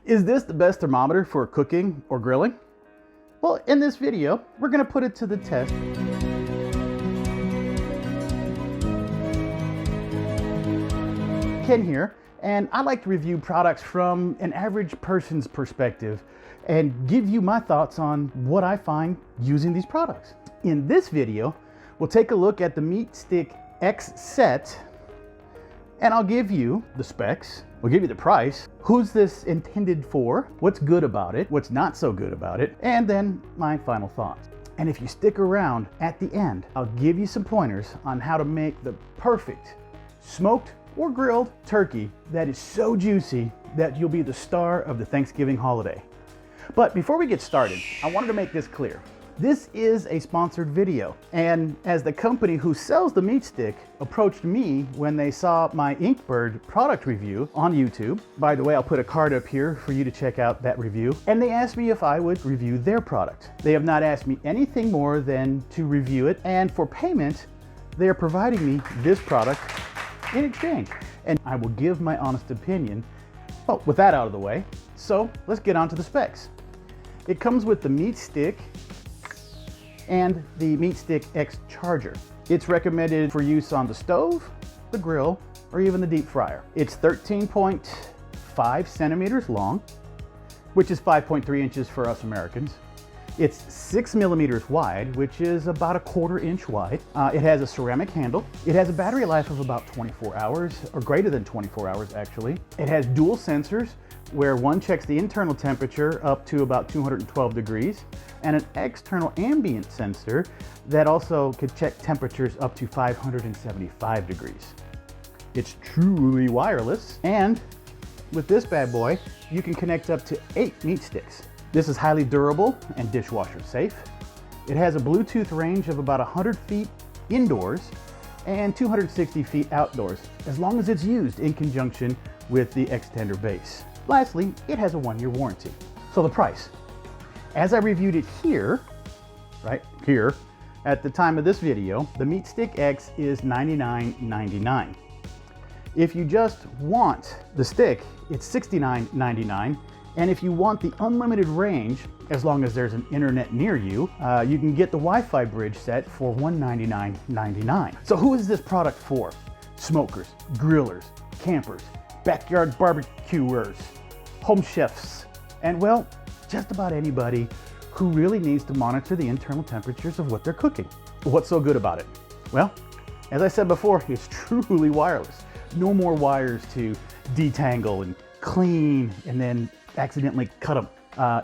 Is this the best thermometer for cooking or grilling? Well, in this video, we're going to put it to the test. Ken here, and I like to review products from an average person's perspective and give you my thoughts on what I find using these products. In this video, we'll take a look at the Meatstick X set, and I'll give you the specs, we'll give you the price, who's this intended for, what's good about it, what's not so good about it, and then my final thoughts. And if you stick around at the end, I'll give you some pointers on how to make the perfect smoked or grilled turkey that is so juicy that you'll be the star of the Thanksgiving holiday. But before we get started, I wanted to make this clear. This is a sponsored video, and as the company who sells the Meatstick approached me when they saw my Inkbird product review on YouTube, by the way, I'll put a card up here for you to check out that review, and they asked me if I would review their product. They have not asked me anything more than to review it, and for payment, they are providing me this product in exchange, and I will give my honest opinion. Well, with that out of the way, so let's get on to the specs. It comes with the Meatstick and the Meatstick X charger. It's recommended for use on the stove, the grill, or even the deep fryer. It's 13.5 centimeters long, which is 5.3 inches for us Americans. It's 6 millimeters wide, which is about a 1/4 inch wide. It has a ceramic handle. It has a battery life of about 24 hours, or greater than 24 hours actually. It has dual sensors, where one checks the internal temperature up to about 212 degrees, and an external ambient sensor that also could check temperatures up to 575 degrees. It's truly wireless, and with this bad boy, you can connect up to 8 meat sticks. This is highly durable and dishwasher safe. It has a Bluetooth range of about 100 feet indoors and 260 feet outdoors, as long as it's used in conjunction with the extender base. Lastly, it has a 1-year warranty. So the price. As I reviewed it here, right here, at the time of this video, the Meatstick X is $99.99. If you just want the stick, it's $69.99. And if you want the unlimited range, as long as there's an internet near you, you can get the Wi-Fi bridge set for $199.99. So who is this product for? Smokers, grillers, campers, backyard barbecuers, home chefs, and well, just about anybody who really needs to monitor the internal temperatures of what they're cooking. What's so good about it? Well, as I said before, it's truly wireless. No more wires to detangle and clean and then accidentally cut them.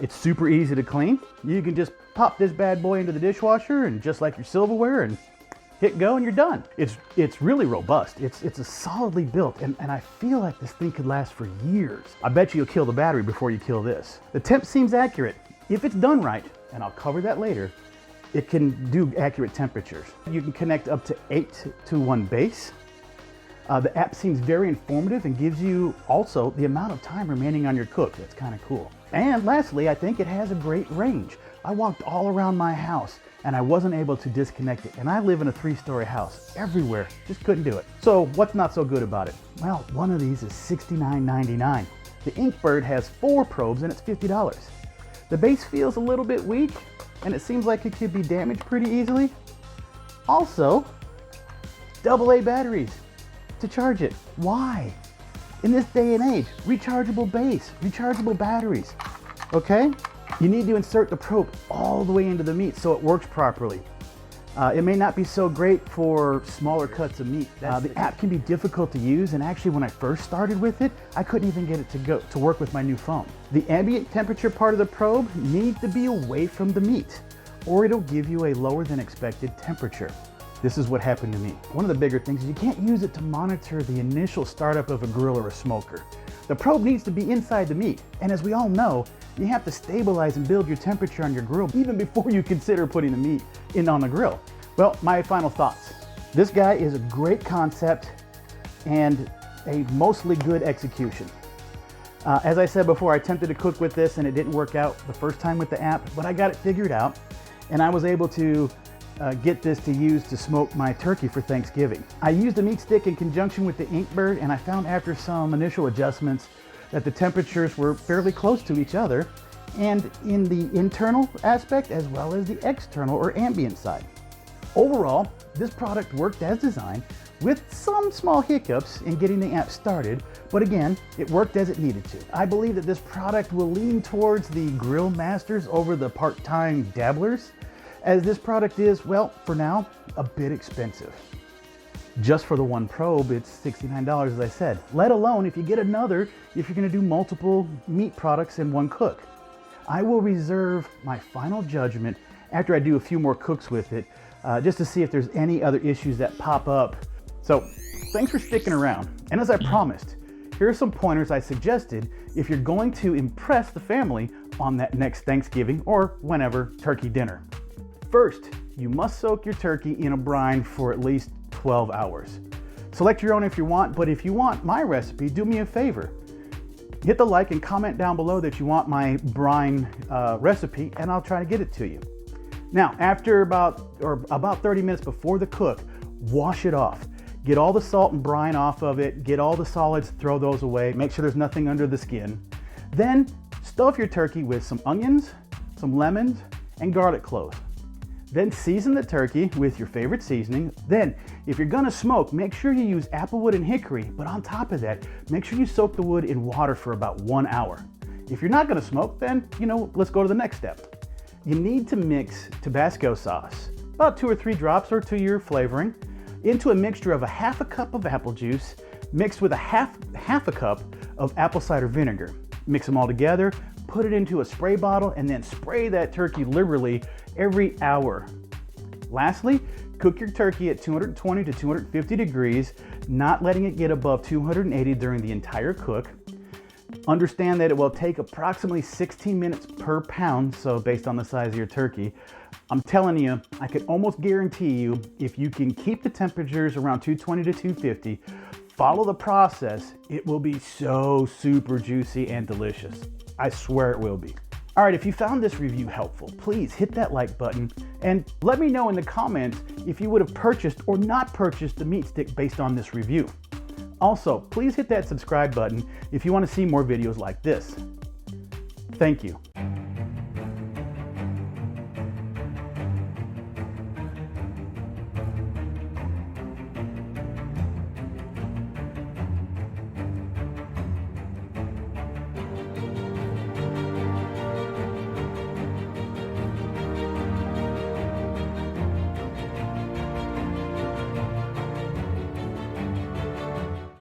It's super easy to clean. You can just pop this bad boy into the dishwasher and just like your silverware and hit go and you're done. It's really robust. It's a solidly built, and I feel like this thing could last for years. I bet you'll kill the battery before you kill this. The temp seems accurate. If it's done right, and I'll cover that later, it can do accurate temperatures. You can connect up to 8 to 1 base. The app seems very informative and gives you also the amount of time remaining on your cook. That's kind of cool. And lastly, I think it has a great range. I walked all around my house and I wasn't able to disconnect it. And I live in a 3-story house. Everywhere, just couldn't do it. So what's not so good about it? Well, one of these is $69.99. The Inkbird has 4 probes and it's $50. The base feels a little bit weak and it seems like it could be damaged pretty easily. Also, AA batteries to charge it. Why? In this day and age, rechargeable base, rechargeable batteries, okay? You need to insert the probe all the way into the meat so it works properly. It may not be so great for smaller cuts of meat. The app can be difficult to use, and actually when I first started with it, I couldn't even get it to work with my new phone. The ambient temperature part of the probe needs to be away from the meat, or it'll give you a lower than expected temperature. This is what happened to me. One of the bigger things is you can't use it to monitor the initial startup of a grill or a smoker. The probe needs to be inside the meat, and as we all know, you have to stabilize and build your temperature on your grill even before you consider putting the meat in on the grill. Well, my final thoughts. This guy is a great concept and a mostly good execution. As I said before, I attempted to cook with this and it didn't work out the first time with the app, but I got it figured out and I was able to get this to use to smoke my turkey for Thanksgiving. I used the Meatstick in conjunction with the Inkbird, and I found after some initial adjustments that the temperatures were fairly close to each other, and in the internal aspect as well as the external or ambient side. Overall, this product worked as designed with some small hiccups in getting the app started, but again, it worked as it needed to. I believe that this product will lean towards the grill masters over the part-time dabblers, as this product is, well, for now, a bit expensive. Just for the one probe, it's $69, as I said, let alone if you get another, if you're gonna do multiple meat products in one cook. I will reserve my final judgment after I do a few more cooks with it, just to see if there's any other issues that pop up. So thanks for sticking around. And as I promised, here are some pointers I suggested if you're going to impress the family on that next Thanksgiving or whenever turkey dinner. First, you must soak your turkey in a brine for at least 12 hours. Select your own if you want, but if you want my recipe, do me a favor. Hit the like and comment down below that you want my brine recipe, and I'll try to get it to you. Now, after about 30 minutes before the cook, wash it off. Get all the salt and brine off of it, get all the solids, throw those away, make sure there's nothing under the skin. Then stuff your turkey with some onions, some lemons, and garlic cloves. Then season the turkey with your favorite seasoning. Then, if you're gonna smoke, make sure you use applewood and hickory, but on top of that, make sure you soak the wood in water for about 1 hour. If you're not gonna smoke, then, let's go to the next step. You need to mix Tabasco sauce, about 2 or 3 drops or to your flavoring, into a mixture of a half a cup of apple juice mixed with a half a cup of apple cider vinegar. Mix them all together, put it into a spray bottle, and then spray that turkey liberally every hour. Lastly, cook your turkey at 220 to 250 degrees, not letting it get above 280 during the entire cook. Understand that it will take approximately 16 minutes per pound, so based on the size of your turkey. I'm telling you, I can almost guarantee you, if you can keep the temperatures around 220 to 250, follow the process, it will be so super juicy and delicious. I swear it will be. All right, if you found this review helpful, please hit that like button and let me know in the comments if you would have purchased or not purchased the meat stick based on this review. Also, please hit that subscribe button if you want to see more videos like this. Thank you.